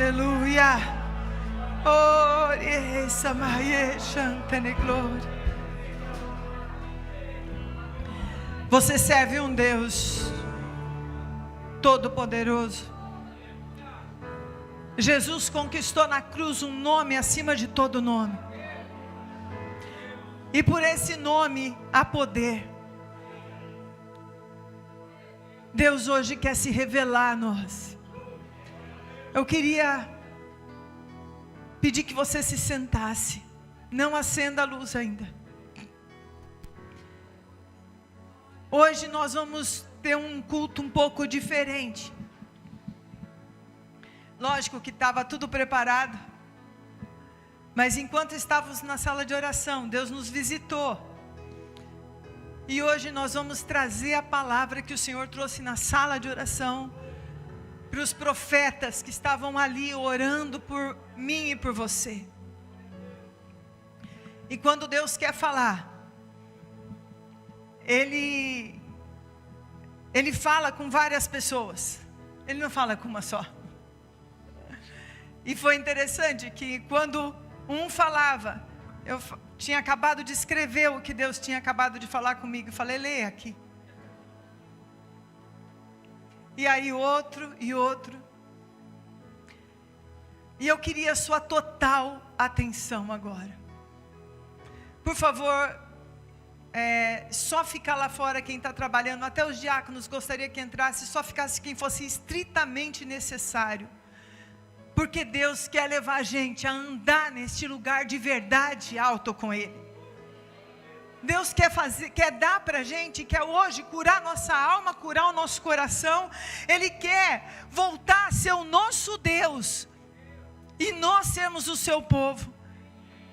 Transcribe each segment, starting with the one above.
Aleluia. Oh, essa Maria Chantane glória. Você serve um Deus todo-poderoso. Jesus conquistou na cruz um nome acima de todo nome. E por esse nome há poder. Deus hoje quer se revelar a nós. Eu queria pedir que você se sentasse. Não acenda a luz ainda. Hoje nós vamos ter um culto um pouco diferente. Lógico que estava tudo preparado, mas enquanto estávamos na sala de oração, Deus nos visitou, e hoje nós vamos trazer a palavra que o Senhor trouxe na sala de oração, para os profetas que estavam ali orando por mim e por você. E quando Deus quer falar, Ele fala com várias pessoas, Ele não fala com uma só. E foi interessante que quando um falava, eu tinha acabado de escrever o que Deus tinha acabado de falar comigo, e falei, leia aqui. E aí outro e outro. E eu queria a sua total atenção agora. Por favor, só ficar lá fora quem está trabalhando, até os diáconos gostaria que entrasse, só ficasse quem fosse estritamente necessário. Porque Deus quer levar a gente a andar neste lugar de verdade alto com Ele. Deus quer dar para a gente, quer hoje curar nossa alma, curar o nosso coração. Ele quer voltar a ser o nosso Deus, e nós sermos o seu povo.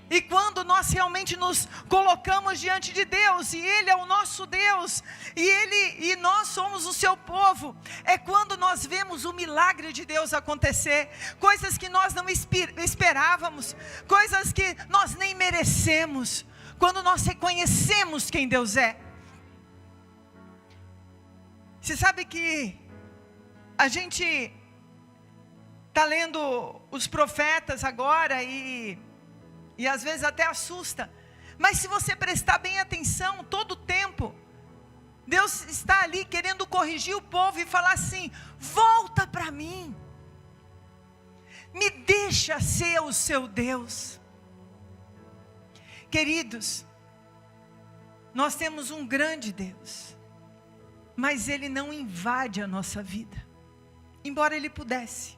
E quando nós realmente nos colocamos diante de Deus, e Ele é o nosso Deus, e nós somos o seu povo, é quando nós vemos o milagre de Deus acontecer, coisas que nós não esperávamos, coisas que nós nem merecemos, quando nós reconhecemos quem Deus é. Você sabe que a gente está lendo os profetas agora, e às vezes até assusta, mas se você prestar bem atenção, todo o tempo, Deus está ali querendo corrigir o povo e falar assim, volta para mim, me deixa ser o seu Deus. Queridos, nós temos um grande Deus, mas Ele não invade a nossa vida, embora Ele pudesse.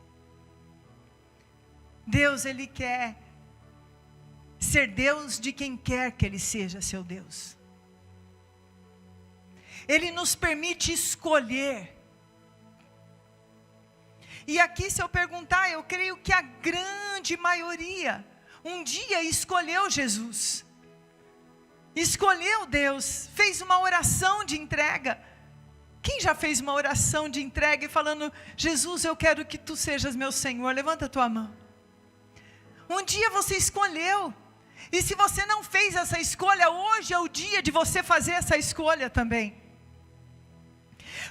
Deus, Ele quer ser Deus de quem quer que Ele seja seu Deus. Ele nos permite escolher. E aqui, se eu perguntar, eu creio que a grande maioria um dia escolheu Jesus, escolheu Deus, fez uma oração de entrega. Quem já fez uma oração de entrega e falando, Jesus, eu quero que Tu sejas meu Senhor? Levanta a tua mão. Um dia você escolheu. E se você não fez essa escolha, hoje é o dia de você fazer essa escolha também.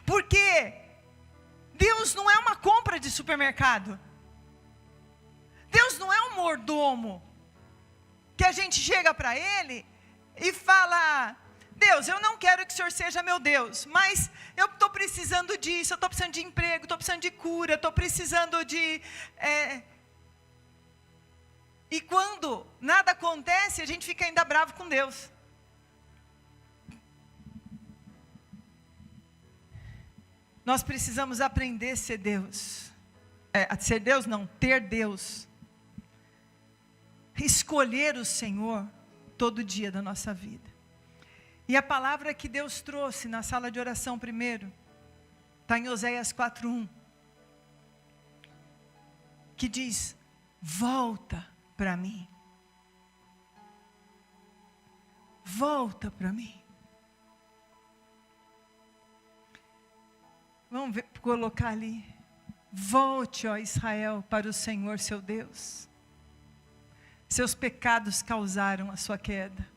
Porque Deus não é uma compra de supermercado. Deus não é um mordomo, que a gente chega para Ele e fala, Deus, eu não quero que o Senhor seja meu Deus, mas eu estou precisando disso, eu estou precisando de emprego, estou precisando de cura, estou precisando de... E quando nada acontece, a gente fica ainda bravo com Deus. Nós precisamos aprender a ser Deus. Ser Deus não, ter Deus. Escolher o Senhor todo dia da nossa vida. E a palavra que Deus trouxe na sala de oração primeiro, está em Oséias 4:1. Que diz, volta para mim, volta para mim. Vamos ver, colocar ali, volte, ó Israel, para o Senhor seu Deus, seus pecados causaram a sua queda,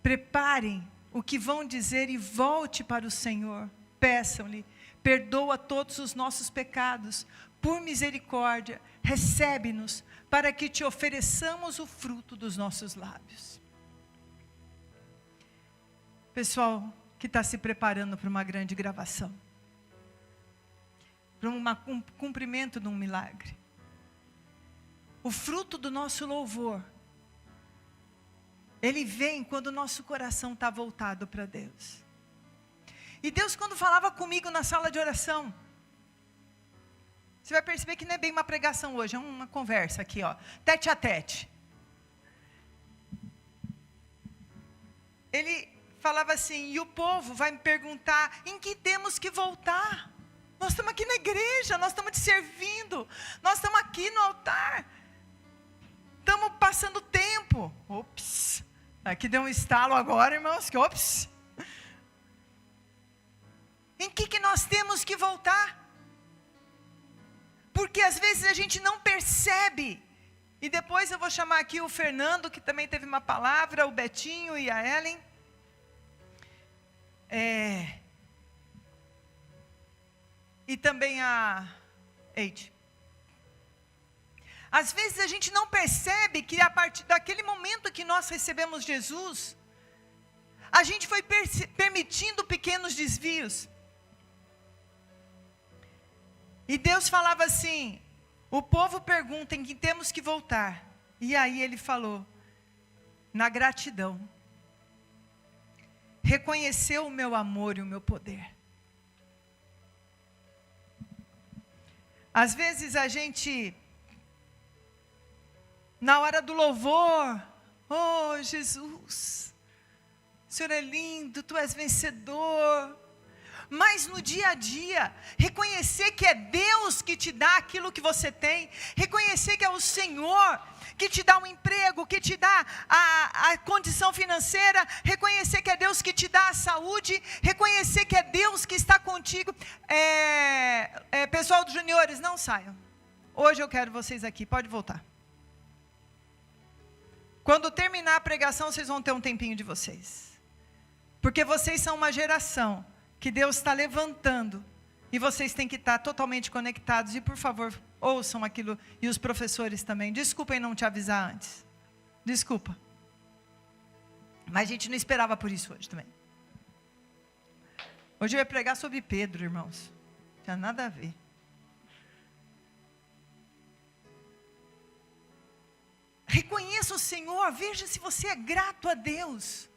preparem o que vão dizer e volte para o Senhor, peçam-lhe, perdoa todos os nossos pecados, por misericórdia, recebe-nos, para que te ofereçamos o fruto dos nossos lábios. Pessoal que está se preparando para uma grande gravação, para um cumprimento de um milagre. O fruto do nosso louvor, ele vem quando o nosso coração está voltado para Deus. E Deus, quando falava comigo na sala de oração, você vai perceber que não é bem uma pregação hoje, é uma conversa aqui, ó, tete a tete. Ele falava assim, e o povo vai me perguntar, em que temos que voltar? Nós estamos aqui na igreja, nós estamos te servindo, nós estamos aqui no altar, estamos passando tempo. Ops, aqui deu um estalo agora, irmãos, que ops. Em que nós temos que voltar? Porque às vezes a gente não percebe. E depois eu vou chamar aqui o Fernando, que também teve uma palavra, o Betinho e a Ellen. E também a Eide. Às vezes a gente não percebe que a partir daquele momento que nós recebemos Jesus, a gente foi permitindo pequenos desvios. E Deus falava assim, o povo pergunta em que temos que voltar. E aí ele falou, na gratidão, reconheceu o meu amor e o meu poder. Às vezes a gente, na hora do louvor, oh Jesus, o Senhor é lindo, Tu és vencedor. Mas no dia a dia, reconhecer que é Deus que te dá aquilo que você tem, reconhecer que é o Senhor que te dá um emprego, que te dá a condição financeira, reconhecer que é Deus que te dá a saúde, reconhecer que é Deus que está contigo. Pessoal dos juniores, não saiam. Hoje eu quero vocês aqui, pode voltar. Quando terminar a pregação, vocês vão ter um tempinho de vocês. Porque vocês são uma geração que Deus está levantando, e vocês têm que estar totalmente conectados, e por favor, ouçam aquilo, e os professores também, desculpem não te avisar antes, desculpa, mas a gente não esperava por isso hoje também. Hoje eu ia pregar sobre Pedro, irmãos, não tinha nada a ver. Reconheça o Senhor, veja se você é grato a Deus,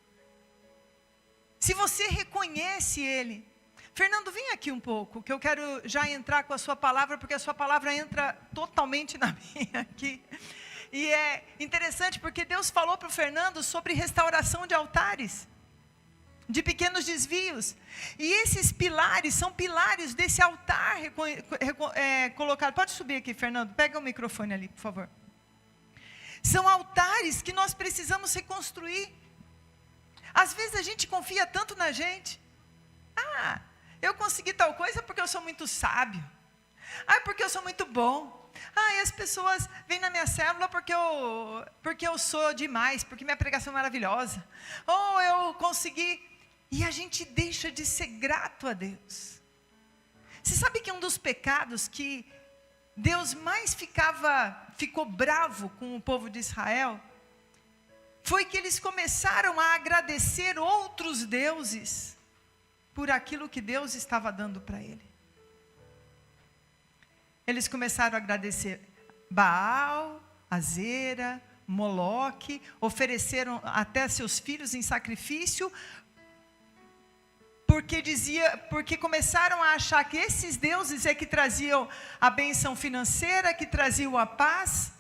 se você reconhece Ele. Fernando, vem aqui um pouco, que eu quero já entrar com a sua palavra, porque a sua palavra entra totalmente na minha aqui. E é interessante porque Deus falou para o Fernando sobre restauração de altares, de pequenos desvios. E esses pilares são pilares desse altar colocado. Pode subir aqui, Fernando, pega o microfone ali, por favor. São altares que nós precisamos reconstruir. Às vezes a gente confia tanto na gente. Eu consegui tal coisa porque eu sou muito sábio. Porque eu sou muito bom. E as pessoas vêm na minha célula porque eu sou demais, porque minha pregação é maravilhosa. Ou eu consegui. E a gente deixa de ser grato a Deus. Você sabe que um dos pecados que Deus mais ficou bravo com o povo de Israel, foi que eles começaram a agradecer outros deuses por aquilo que Deus estava dando para ele. Eles começaram a agradecer Baal, Azera, Moloque, ofereceram até seus filhos em sacrifício, porque começaram a achar que esses deuses é que traziam a bênção financeira, que traziam a paz,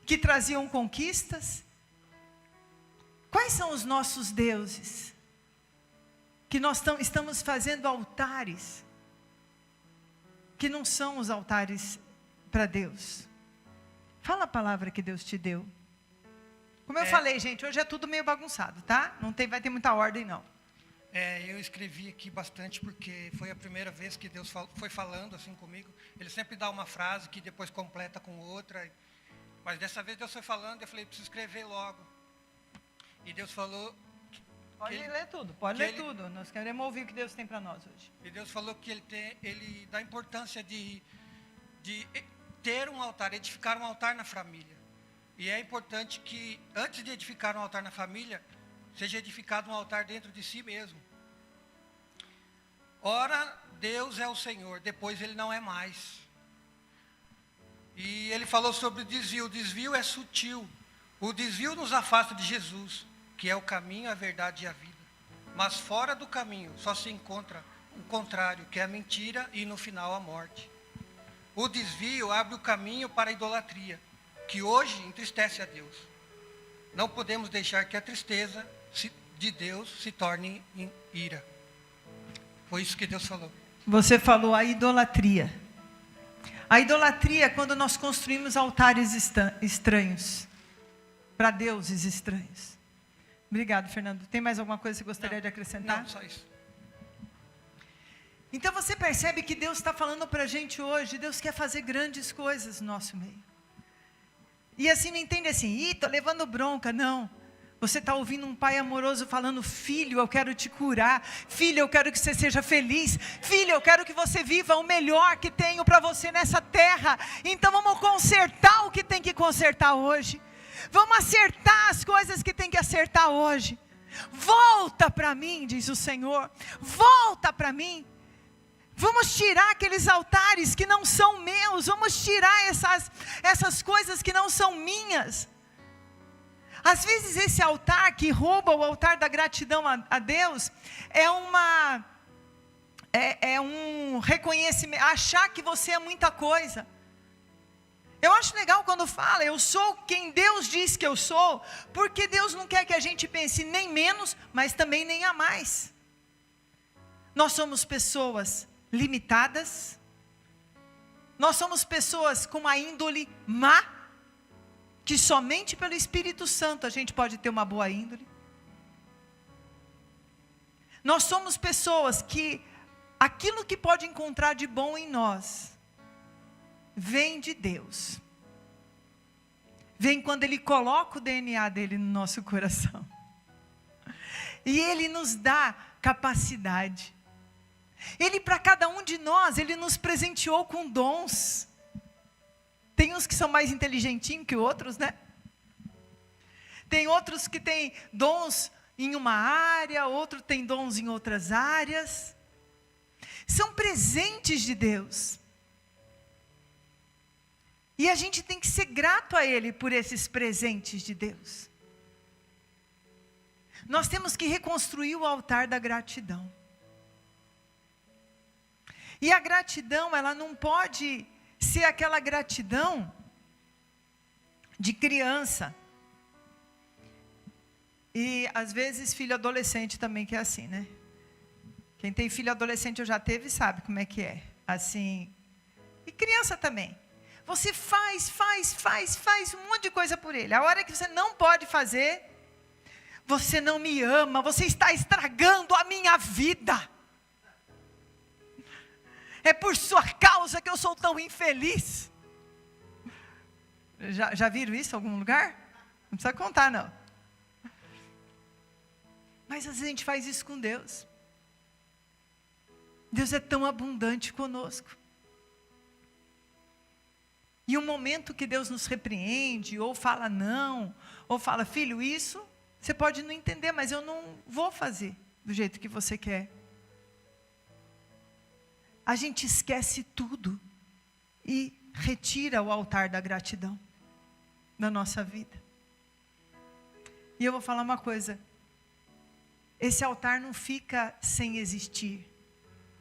que traziam conquistas. Quais são os nossos deuses? Que nós estamos fazendo altares, que não são os altares para Deus. Fala a palavra que Deus te deu. Como eu falei, gente, hoje é tudo meio bagunçado, tá? Vai ter muita ordem, não. Eu escrevi aqui bastante porque foi a primeira vez que Deus foi falando assim comigo. Ele sempre dá uma frase que depois completa com outra. Mas dessa vez Deus foi falando e eu falei, preciso escrever logo. E Deus falou... Pode ler tudo, tudo. Nós queremos ouvir o que Deus tem para nós hoje. E Deus falou que Ele dá importância de de ter um altar, edificar um altar na família. E é importante que, antes de edificar um altar na família, seja edificado um altar dentro de si mesmo. Ora, Deus é o Senhor, depois Ele não é mais. E Ele falou sobre o desvio. O desvio é sutil. O desvio nos afasta de Jesus, que é o caminho, a verdade e a vida. Mas fora do caminho só se encontra o contrário, que é a mentira e no final a morte. O desvio abre o caminho para a idolatria, que hoje entristece a Deus. Não podemos deixar que a tristeza de Deus se torne em ira. Foi isso que Deus falou. Você falou a idolatria. A idolatria é quando nós construímos altares estranhos, para deuses estranhos. Obrigado, Fernando. Tem mais alguma coisa que você gostaria de acrescentar? Não, só isso. Então você percebe que Deus está falando para a gente hoje, Deus quer fazer grandes coisas no nosso meio. E assim, não entende assim, estou levando bronca, não. Você está ouvindo um pai amoroso falando, filho, eu quero te curar, filho, eu quero que você seja feliz, filho, eu quero que você viva o melhor que tenho para você nessa terra. Então vamos consertar o que tem que consertar hoje. Vamos acertar as coisas que tem que acertar hoje. Volta para mim, diz o Senhor, volta para mim. Vamos tirar aqueles altares que não são meus, vamos tirar essas coisas que não são minhas. Às vezes esse altar que rouba o altar da gratidão a Deus, é um reconhecimento, achar que você é muita coisa. Eu acho legal quando fala, eu sou quem Deus diz que eu sou, porque Deus não quer que a gente pense nem menos, mas também nem a mais. Nós somos pessoas limitadas, nós somos pessoas com uma índole má, que somente pelo Espírito Santo a gente pode ter uma boa índole. Nós somos pessoas que aquilo que pode encontrar de bom em nós, vem de Deus. Vem quando Ele coloca o DNA dEle no nosso coração. E Ele nos dá capacidade. Ele, para cada um de nós, Ele nos presenteou com dons. Tem uns que são mais inteligentinhos que outros, né? Tem outros que têm dons em uma área, outro tem dons em outras áreas. São presentes de Deus. E a gente tem que ser grato a Ele por esses presentes de Deus. Nós temos que reconstruir o altar da gratidão. E a gratidão, ela não pode ser aquela gratidão de criança. E às vezes filho adolescente também que é assim, né? Quem tem filho adolescente ou já teve sabe como é que é. Assim, e criança também. Você faz um monte de coisa por ele. A hora que você não pode fazer, você não me ama, você está estragando a minha vida. É por sua causa que eu sou tão infeliz. Já viram isso em algum lugar? Não precisa contar, não. Mas às vezes a gente faz isso com Deus. Deus é tão abundante conosco. E o momento que Deus nos repreende, ou fala não, ou fala, filho, isso você pode não entender, mas eu não vou fazer do jeito que você quer. A gente esquece tudo e retira o altar da gratidão da nossa vida. E eu vou falar uma coisa, esse altar não fica sem existir,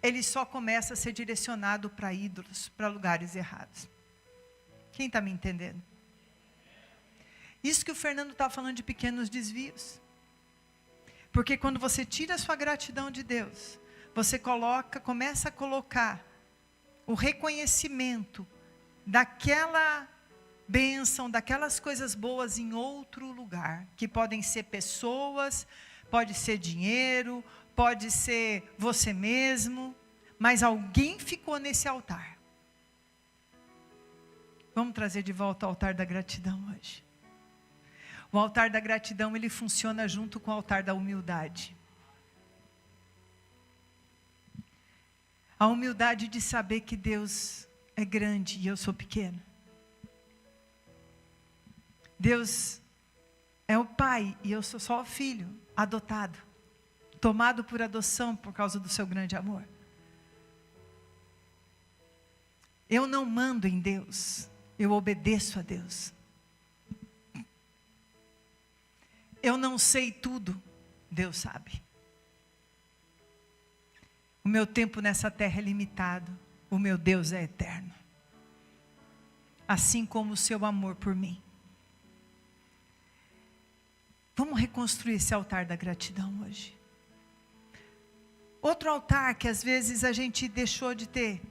ele só começa a ser direcionado para ídolos, para lugares errados. Quem está me entendendo? Isso que o Fernando está falando de pequenos desvios. Porque quando você tira a sua gratidão de Deus, você começa a colocar o reconhecimento daquela bênção, daquelas coisas boas em outro lugar, que podem ser pessoas, pode ser dinheiro, pode ser você mesmo, mas alguém ficou nesse altar. Vamos trazer de volta o altar da gratidão hoje. O altar da gratidão, ele funciona junto com o altar da humildade. A humildade de saber que Deus é grande e eu sou pequeno. Deus é o pai e eu sou só o filho adotado, tomado por adoção por causa do seu grande amor. Eu não mando em Deus, eu obedeço a Deus. Eu não sei tudo, Deus sabe. O meu tempo nessa terra é limitado, o meu Deus é eterno. Assim como o seu amor por mim. Vamos reconstruir esse altar da gratidão hoje. Outro altar que às vezes a gente deixou de ter,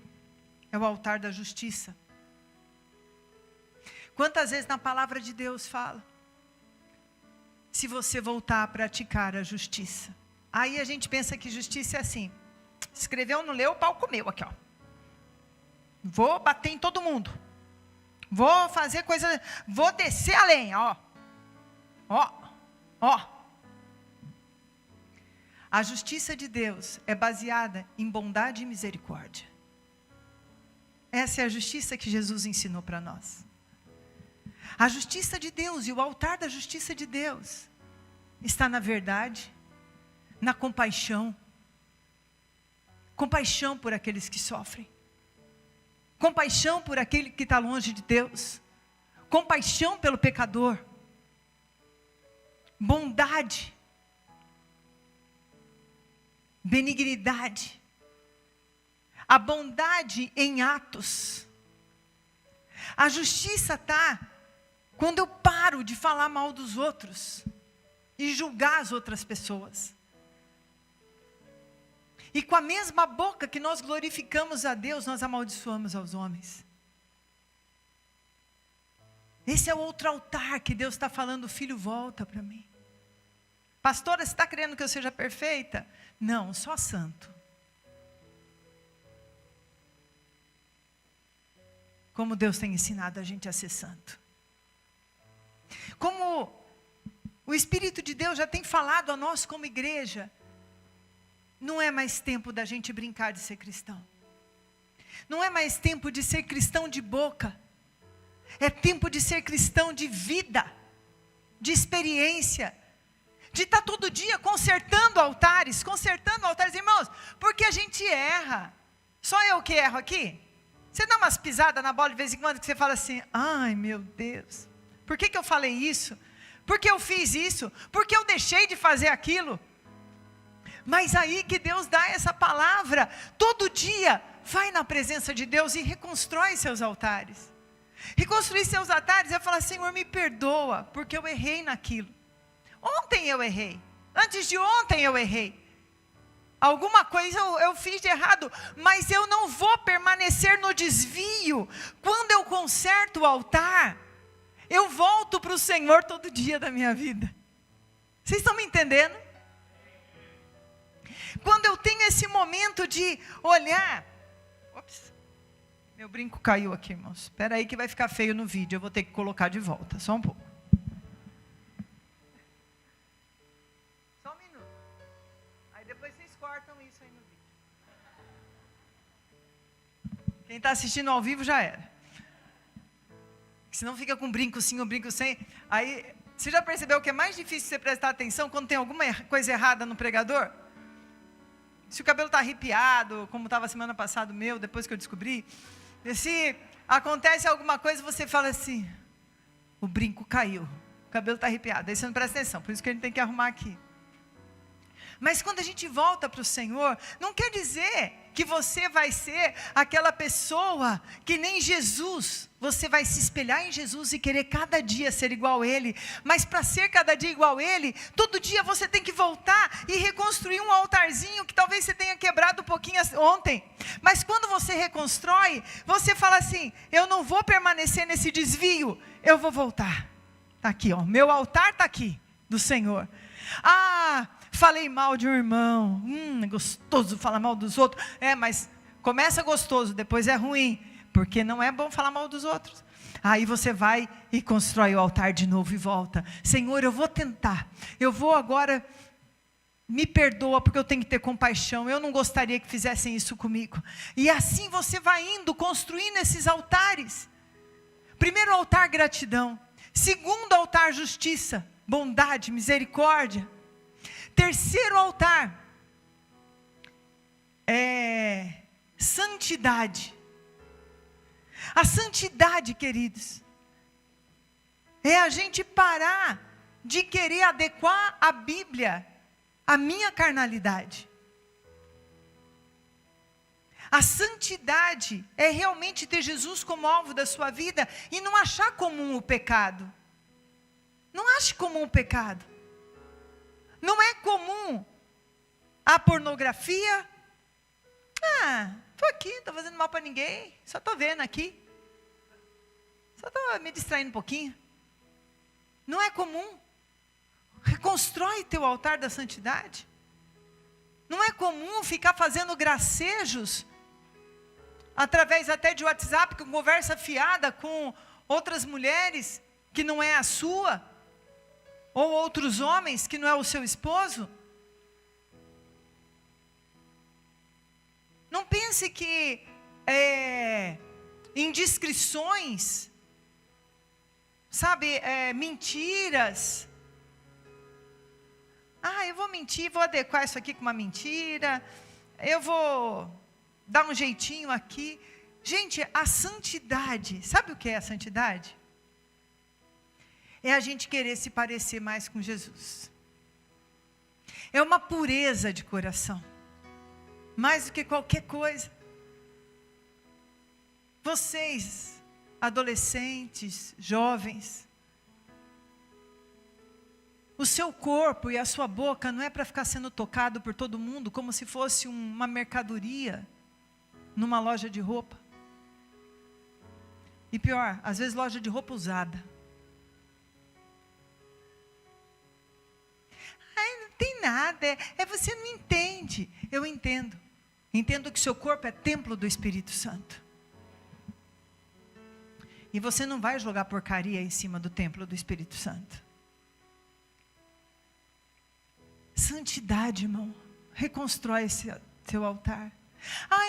é o altar da justiça. Quantas vezes na palavra de Deus fala, se você voltar a praticar a justiça. Aí a gente pensa que justiça é assim, escreveu, não leu, o pau comeu aqui, ó. Vou bater em todo mundo. Vou fazer coisa, vou descer a lenha, ó. A justiça de Deus é baseada em bondade e misericórdia. Essa é a justiça que Jesus ensinou para nós. A justiça de Deus e o altar da justiça de Deus está na verdade, na compaixão. Compaixão por aqueles que sofrem. Compaixão por aquele que está longe de Deus. Compaixão pelo pecador. Bondade. Benignidade. A bondade em atos. A justiça está quando eu paro de falar mal dos outros e julgar as outras pessoas. E com a mesma boca que nós glorificamos a Deus, nós amaldiçoamos aos homens. Esse é o outro altar que Deus está falando, filho, volta para mim. Pastora, você está querendo que eu seja perfeita? Não, só santo. Como Deus tem ensinado a gente a ser santo. Como o Espírito de Deus já tem falado a nós como igreja, não é mais tempo da gente brincar de ser cristão. Não é mais tempo de ser cristão de boca. É tempo de ser cristão de vida, de experiência, de estar todo dia consertando altares, irmãos, porque a gente erra. Só eu que erro aqui? Você dá umas pisadas na bola de vez em quando que você fala assim, ai meu Deus, por que eu falei isso? Por que eu fiz isso? Por que eu deixei de fazer aquilo? Mas aí que Deus dá essa palavra, todo dia, vai na presença de Deus e reconstrói seus altares. Reconstruir seus altares é falar, Senhor, me perdoa, porque eu errei naquilo. Ontem eu errei, antes de ontem eu errei. Alguma coisa eu fiz de errado, mas eu não vou permanecer no desvio. Quando eu conserto o altar, eu volto para o Senhor todo dia da minha vida. Vocês estão me entendendo? Quando eu tenho esse momento de olhar, ops, meu brinco caiu aqui, irmãos. Espera aí que vai ficar feio no vídeo, eu vou ter que colocar de volta, só um pouco. Só um minuto. Aí depois vocês cortam isso aí no vídeo. Quem está assistindo ao vivo já era. Senão fica com brinco sim ou brinco sem. Aí, você já percebeu que é mais difícil você prestar atenção quando tem alguma coisa errada no pregador? Se o cabelo está arrepiado, como estava semana passada o meu, depois que eu descobri. E se acontece alguma coisa, você fala assim, o brinco caiu, o cabelo está arrepiado. Aí você não presta atenção, por isso que a gente tem que arrumar aqui. Mas quando a gente volta para o Senhor, não quer dizer que você vai ser aquela pessoa que nem Jesus, você vai se espelhar em Jesus e querer cada dia ser igual a Ele, mas para ser cada dia igual a Ele, todo dia você tem que voltar e reconstruir um altarzinho que talvez você tenha quebrado um pouquinho ontem, mas quando você reconstrói, você fala assim, eu não vou permanecer nesse desvio, eu vou voltar, está aqui, ó, meu altar está aqui, do Senhor. Falei mal de um irmão, é gostoso falar mal dos outros, mas começa gostoso, depois é ruim, porque não é bom falar mal dos outros. Aí você vai e constrói o altar de novo e volta, Senhor, eu vou tentar, eu vou agora me perdoa porque eu tenho que ter compaixão, eu não gostaria que fizessem isso comigo. E assim você vai indo, construindo esses altares. Primeiro altar, gratidão. Segundo altar, justiça, bondade, misericórdia. Terceiro altar, santidade. A santidade, queridos, é a gente parar de querer adequar a Bíblia à minha carnalidade. A santidade é realmente ter Jesus como alvo da sua vida e não achar comum o pecado. Não ache comum o pecado. Não é comum a pornografia. Estou aqui, não estou fazendo mal para ninguém, só estou vendo aqui. Só estou me distraindo um pouquinho. Não é comum. Reconstrói teu altar da santidade. Não é comum ficar fazendo gracejos, através até de WhatsApp, com conversa fiada com outras mulheres, que não é a sua, ou outros homens, que não é o seu esposo. Não pense que indiscrições, sabe, mentiras. Eu vou mentir, vou adequar isso aqui com uma mentira, eu vou dar um jeitinho aqui. Gente, a santidade, sabe o que é a santidade? É a gente querer se parecer mais com Jesus. É uma pureza de coração, mais do que qualquer coisa. Vocês, adolescentes, jovens, o seu corpo e a sua boca não é para ficar sendo tocado por todo mundo como se fosse uma mercadoria numa loja de roupa. E pior, às vezes loja de roupa usada. Não tem nada, você não entende. Eu entendo. Entendo que seu corpo é templo do Espírito Santo. E você não vai jogar porcaria em cima do templo do Espírito Santo. Santidade, irmão. Reconstrói esse teu altar.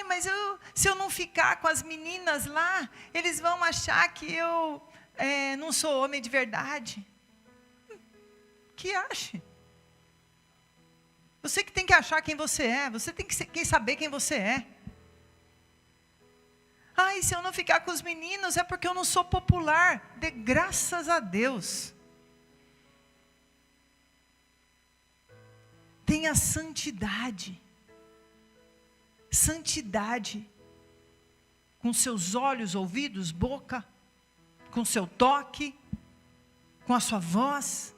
Mas se eu não ficar com as meninas lá, eles vão achar que eu não sou homem de verdade. Que ache. Você que tem que achar quem você é. Você tem que saber quem você é. Se eu não ficar com os meninos é porque eu não sou popular. Dê graças a Deus. Tenha santidade. Santidade. Com seus olhos, ouvidos, boca. Com seu toque. Com a sua voz.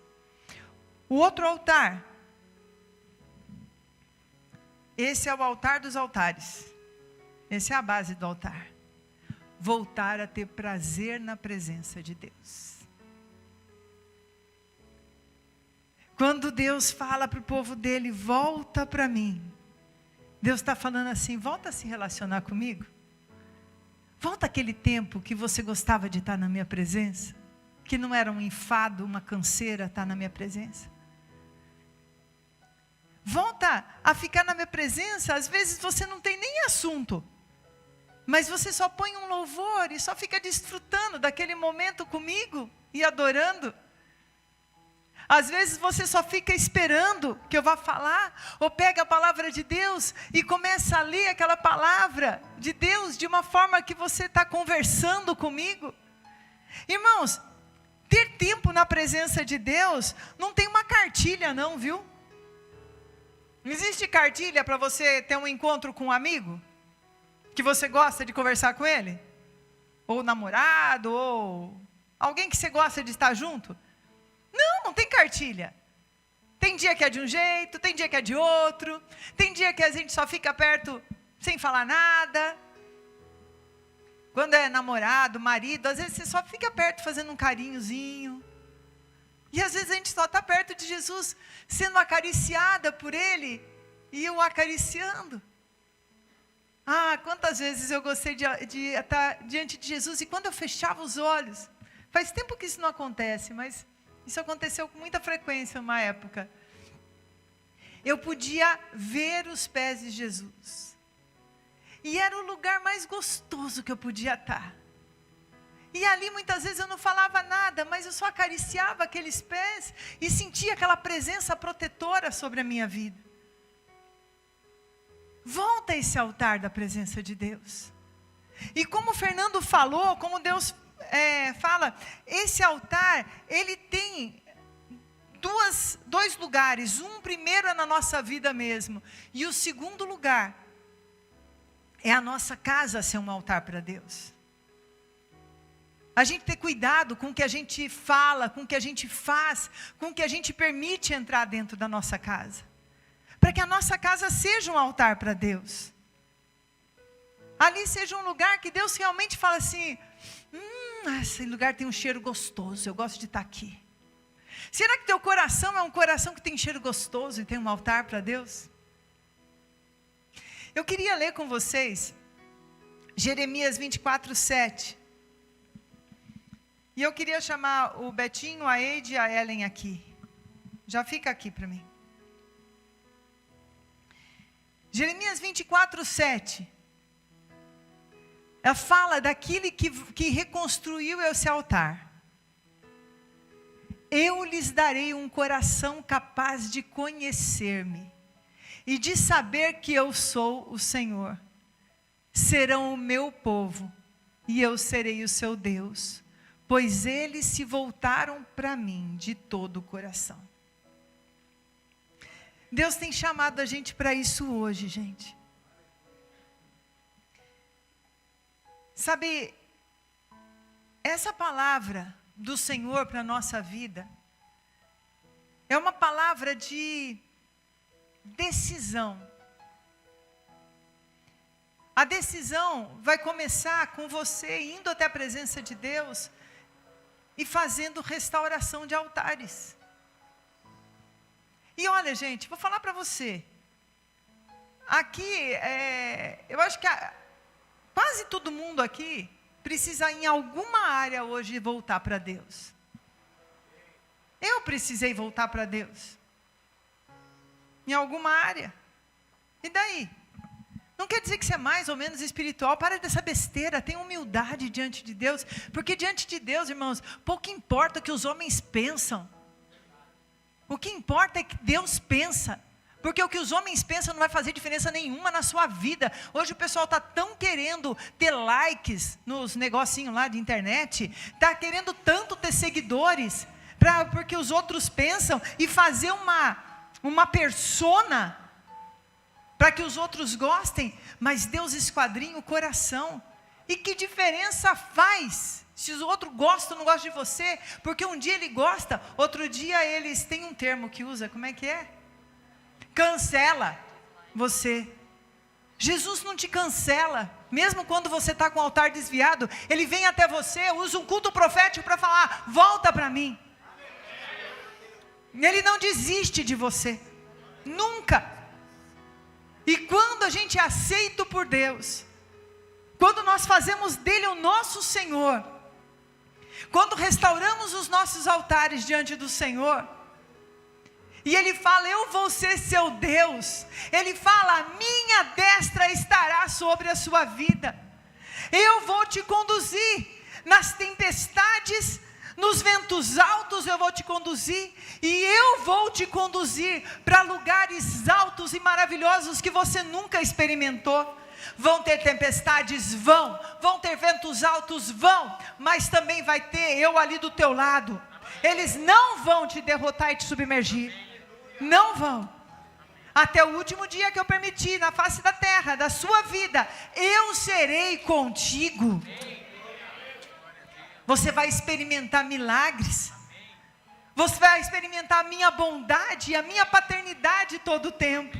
O outro altar. Esse é o altar dos altares. Essa é a base do altar. Voltar a ter prazer na presença de Deus. Quando Deus fala para o povo dele, volta para mim. Deus está falando assim, volta a se relacionar comigo. Volta aquele tempo que você gostava de estar na minha presença. Que não era um enfado, uma canseira estar na minha presença. Volta a ficar na minha presença, às vezes você não tem nem assunto. Mas você só põe um louvor e só fica desfrutando daquele momento comigo e adorando. Às vezes você só fica esperando que eu vá falar, ou pega a palavra de Deus e começa a ler aquela palavra de Deus de uma forma que você está conversando comigo. Irmãos, ter tempo na presença de Deus não tem uma cartilha não, viu? Não existe cartilha para você ter um encontro com um amigo? Que você gosta de conversar com ele? Ou namorado, ou alguém que você gosta de estar junto? Não tem cartilha. Tem dia que é de um jeito, tem dia que é de outro. Tem dia que a gente só fica perto sem falar nada. Quando é namorado, marido, às vezes você só fica perto fazendo um carinhozinho. E às vezes a gente só está perto de Jesus, sendo acariciada por Ele, e o acariciando. Quantas vezes eu gostei de estar diante de Jesus, e quando eu fechava os olhos, faz tempo que isso não acontece, mas isso aconteceu com muita frequência uma época. eu podia ver os pés de Jesus. E era o lugar mais gostoso que eu podia estar. E ali muitas vezes eu não falava nada, mas eu só acariciava aqueles pés e sentia aquela presença protetora sobre a minha vida. Volta a esse altar da presença de Deus. E como o Fernando falou, como Deus fala, esse altar, ele tem dois lugares. Um primeiro é na nossa vida mesmo. E o segundo lugar é a nossa casa ser um altar para Deus. A gente ter cuidado com o que a gente fala, com o que a gente faz, com o que a gente permite entrar dentro da nossa casa. Para que a nossa casa seja um altar para Deus. Ali seja um lugar que Deus realmente fala assim, esse lugar tem um cheiro gostoso, eu gosto de estar aqui. Será que teu coração é um coração que tem cheiro gostoso e tem um altar para Deus? Eu queria ler com vocês Jeremias 24:7. E eu queria chamar o Betinho, a Eide e a Ellen aqui. Já fica aqui para mim. Jeremias 24:7. Ela fala daquele que reconstruiu esse altar. Eu lhes darei um coração capaz de conhecer-me e de saber que eu sou o Senhor. Serão o meu povo e eu serei o seu Deus, pois eles se voltaram para mim de todo o coração. Deus tem chamado a gente para isso hoje, gente. Sabe, essa palavra do Senhor para a nossa vida é uma palavra de decisão. A decisão vai começar com você indo até a presença de Deus e fazendo restauração de altares. E olha, gente, vou falar para você. Aqui, eu acho que quase todo mundo aqui precisa em alguma área hoje voltar para Deus. Eu precisei voltar para Deus. Em alguma área. E daí? Não quer dizer que você é mais ou menos espiritual. Para dessa besteira, tenha humildade diante de Deus. Porque diante de Deus, irmãos, pouco importa o que os homens pensam. O que importa é que Deus pensa. Porque o que os homens pensam não vai fazer diferença nenhuma na sua vida. Hoje o pessoal está tão querendo ter likes nos negocinhos lá de internet. Está querendo tanto ter seguidores. Porque os outros pensam. E fazer uma persona para que os outros gostem. Mas Deus esquadrinha o coração. E que diferença faz se o outro gosta ou não gosta de você? Porque um dia ele gosta, outro dia eles têm um termo que usa. Como é que é? Cancela você. Jesus não te cancela. Mesmo quando você está com o altar desviado, Ele vem até você, usa um culto profético para falar, volta para mim. Ele não desiste de você. Nunca. E quando a gente é aceito por Deus, quando nós fazemos dele o nosso Senhor, quando restauramos os nossos altares diante do Senhor, e Ele fala, eu vou ser seu Deus. Ele fala, a minha destra estará sobre a sua vida. Eu vou te conduzir nas tempestades, nos ventos altos eu vou te conduzir. E eu vou te conduzir para lugares altos e maravilhosos que você nunca experimentou. Vão ter tempestades? Vão ter ventos altos? Vão. Mas também vai ter eu ali do teu lado. Eles não vão te derrotar e te submergir. Não vão. Até o último dia que eu permiti na face da terra, da sua vida, eu serei contigo. Você vai experimentar milagres. Você vai experimentar a minha bondade e a minha paternidade todo o tempo.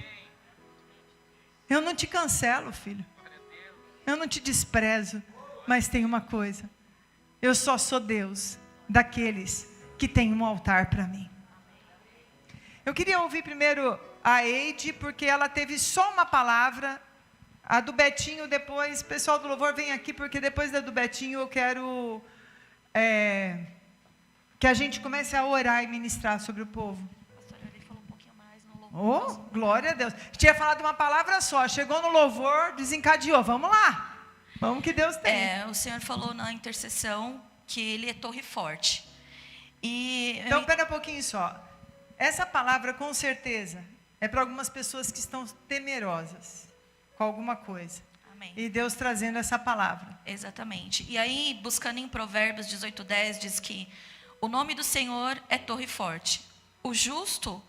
Eu não te cancelo, filho. Eu não te desprezo. Mas tem uma coisa. Eu só sou Deus daqueles que têm um altar para mim. Eu queria ouvir primeiro a Eide, porque ela teve só uma palavra. A do Betinho depois, pessoal do louvor vem aqui, porque depois da do Betinho eu quero que a gente comece a orar e ministrar sobre o povo. A pastora ali falou um pouquinho mais no louvor. Oh, glória a Deus. Tinha falado uma palavra só, chegou no louvor, desencadeou. Vamos lá. Vamos que Deus tem. O Senhor falou na intercessão que Ele é torre forte. Então, espera um pouquinho só. Essa palavra, com certeza, é para algumas pessoas que estão temerosas com alguma coisa. Amém. E Deus trazendo essa palavra. Exatamente. E aí, buscando em Provérbios 18:10, diz que o nome do Senhor é torre forte. O justo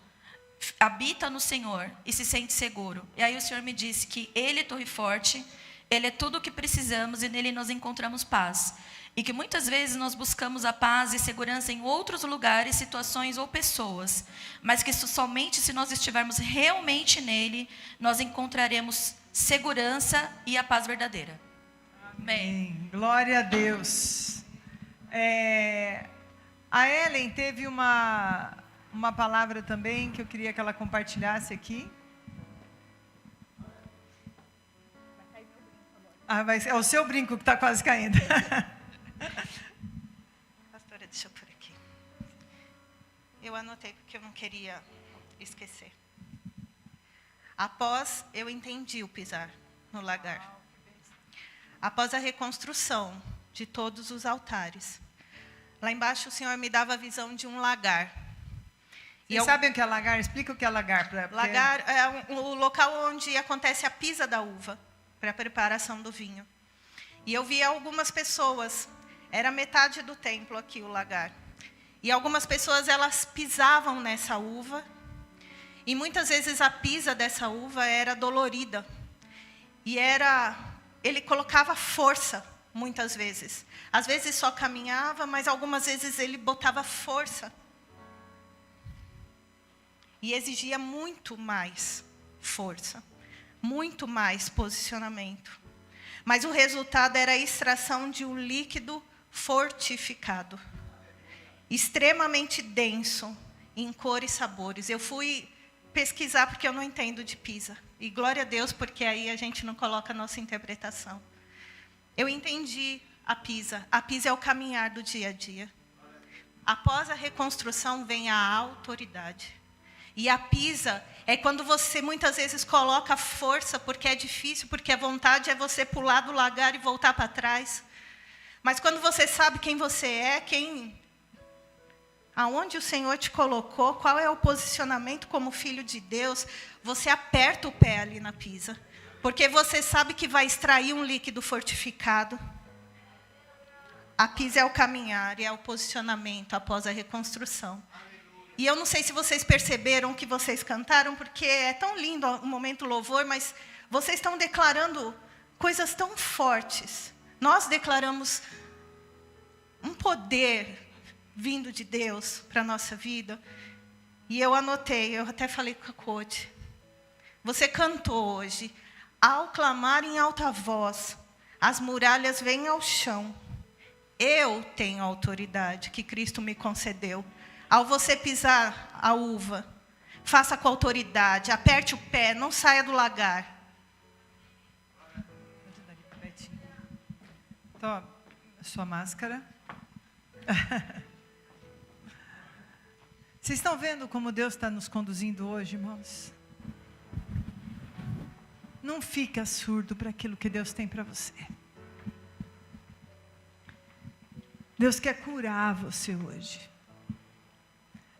habita no Senhor e se sente seguro. E aí o Senhor me disse que Ele é torre forte, Ele é tudo o que precisamos e nele nós encontramos paz. E que muitas vezes nós buscamos a paz e segurança em outros lugares, situações ou pessoas. Mas que somente se nós estivermos realmente nele, nós encontraremos segurança e a paz verdadeira. Amém. Glória a Deus. A Ellen teve uma palavra também que eu queria que ela compartilhasse aqui. É o seu brinco que está quase caindo. Pastora, deixa eu pôr aqui. Eu anotei porque eu não queria esquecer. Após eu entendi o pisar no lagar. Após a reconstrução de todos os altares. Lá embaixo o Senhor me dava a visão de um lagar. Vocês sabem o que é lagar? Explica o que é lagar. Lagar é o local onde acontece a pisa da uva, para a preparação do vinho. E eu vi algumas pessoas, era metade do templo aqui o lagar. E algumas pessoas, elas pisavam nessa uva, e muitas vezes a pisa dessa uva era dolorida. E ele colocava força, muitas vezes. Às vezes só caminhava, mas algumas vezes ele botava força. E exigia muito mais força, muito mais posicionamento. Mas o resultado era a extração de um líquido fortificado, extremamente denso, em cor e sabores. Eu fui pesquisar porque eu não entendo de pisa. E glória a Deus, porque aí a gente não coloca a nossa interpretação. Eu entendi a pisa. A pisa é o caminhar do dia a dia. Após a reconstrução vem a autoridade. E a pisa é quando você muitas vezes coloca força, porque é difícil, porque a vontade é você pular do lagar e voltar para trás. Mas quando você sabe quem você é, aonde o Senhor te colocou, qual é o posicionamento como filho de Deus, você aperta o pé ali na pisa. Porque você sabe que vai extrair um líquido fortificado. A pisa é o caminhar e é o posicionamento após a reconstrução. E eu não sei se vocês perceberam o que vocês cantaram, porque é tão lindo o momento louvor, mas vocês estão declarando coisas tão fortes. Nós declaramos um poder vindo de Deus para a nossa vida. E eu anotei, eu até falei com a Code. Você cantou hoje, ao clamar em alta voz, as muralhas vêm ao chão. Eu tenho a autoridade que Cristo me concedeu. Ao você pisar a uva, faça com autoridade, aperte o pé, não saia do lagar. Toma, sua máscara. Vocês estão vendo como Deus está nos conduzindo hoje, irmãos? Não fica surdo para aquilo que Deus tem para você. Deus quer curar você hoje.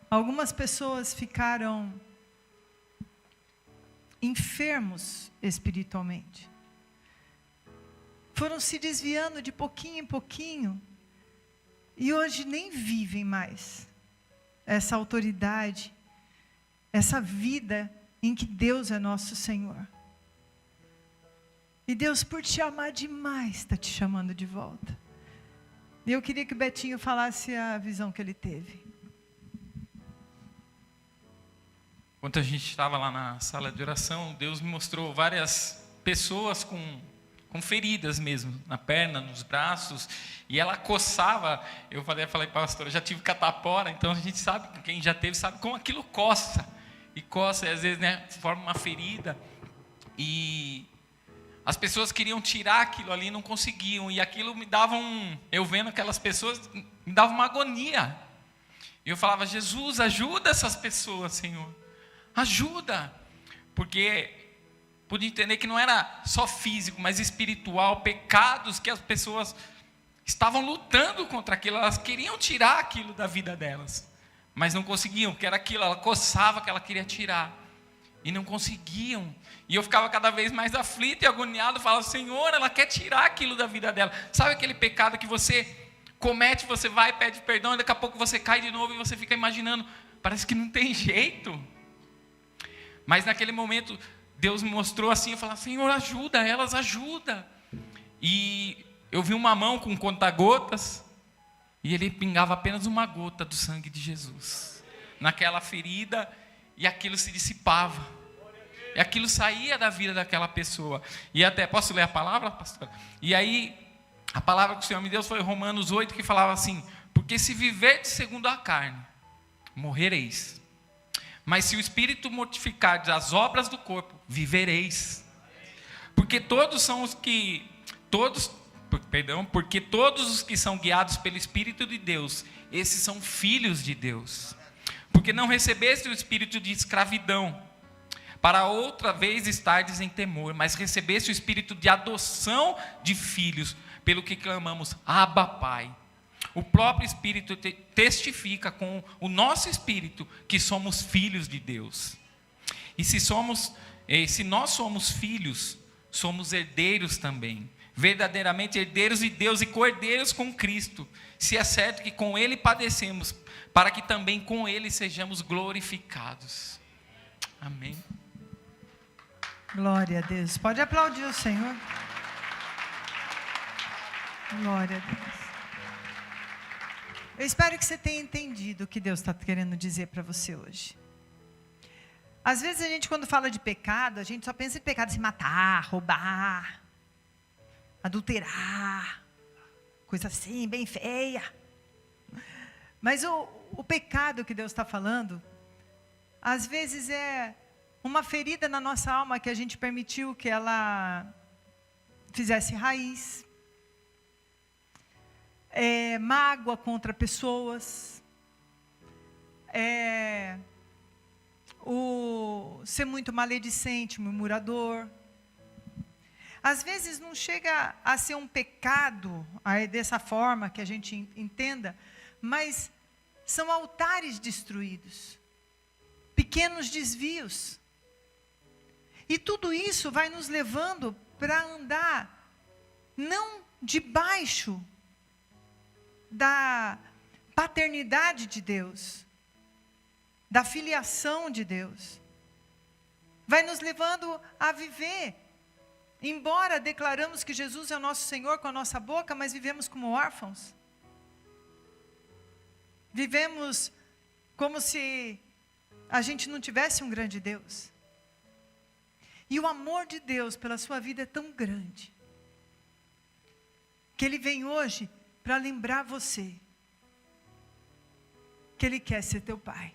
Algumas pessoas ficaram enfermos espiritualmente. Foram se desviando de pouquinho em pouquinho. E hoje nem vivem mais essa autoridade, essa vida em que Deus é nosso Senhor. E Deus, por te amar demais, está te chamando de volta. E eu queria que o Betinho falasse a visão que ele teve. Enquanto a gente estava lá na sala de oração, Deus me mostrou várias pessoas com feridas mesmo, na perna, nos braços, e ela coçava. Eu falei para a pastora, já tive catapora, então a gente sabe, quem já teve sabe como aquilo coça, e às vezes, né, forma uma ferida, e as pessoas queriam tirar aquilo ali, não conseguiam, e aquilo me dava eu vendo aquelas pessoas, me dava uma agonia, e eu falava, Jesus, ajuda essas pessoas, Senhor. ajuda. Porque pude entender que não era só físico, mas espiritual, pecados que as pessoas estavam lutando contra aquilo, elas queriam tirar aquilo da vida delas, mas não conseguiam, porque era aquilo, ela coçava que ela queria tirar, e não conseguiam, e eu ficava cada vez mais aflito e agoniado, falava, Senhor, ela quer tirar aquilo da vida dela, sabe aquele pecado que você comete, você vai, pede perdão, e daqui a pouco você cai de novo, e você fica imaginando, parece que não tem jeito, mas naquele momento, Deus me mostrou assim, eu falava, Senhor, ajuda elas, ajuda, e eu vi uma mão com conta-gotas, e ele pingava apenas uma gota do sangue de Jesus, naquela ferida, e aquilo se dissipava, e aquilo saía da vida daquela pessoa, e até, posso ler a palavra, pastor? E aí, a palavra que o Senhor me deu foi Romanos 8, que falava assim, porque se viverdes segundo a carne, morrereis, mas se o Espírito mortificardes as obras do corpo, vivereis, porque todos os que são guiados pelo Espírito de Deus, esses são filhos de Deus. Porque não recebeste o espírito de escravidão, para outra vez estardes em temor, mas recebeste o espírito de adoção de filhos, pelo que clamamos, Abba, Pai. O próprio Espírito testifica com o nosso espírito que somos filhos de Deus. E se nós somos filhos, somos herdeiros também, verdadeiramente herdeiros de Deus e co-herdeiros com Cristo, se é certo que com Ele padecemos, para que também com Ele sejamos glorificados. Amém. Glória a Deus. Pode aplaudir o Senhor. Glória a Deus. Eu espero que você tenha entendido o que Deus está querendo dizer para você hoje. Às vezes a gente, quando fala de pecado, a gente só pensa em pecado, se matar, roubar, adulterar, coisa assim, bem feia. Mas o pecado que Deus está falando, às vezes é uma ferida na nossa alma que a gente permitiu que ela fizesse raiz. É mágoa contra pessoas. É o ser muito maledicente, murmurador. Às vezes não chega a ser um pecado dessa forma que a gente entenda, mas são altares destruídos, pequenos desvios. E tudo isso vai nos levando para andar não debaixo da paternidade de Deus, da filiação de Deus. Vai nos levando a viver, embora declaramos que Jesus é o nosso Senhor com a nossa boca, mas vivemos como órfãos. Vivemos como se a gente não tivesse um grande Deus. E o amor de Deus pela sua vida é tão grande, que Ele vem hoje para lembrar você que Ele quer ser teu Pai.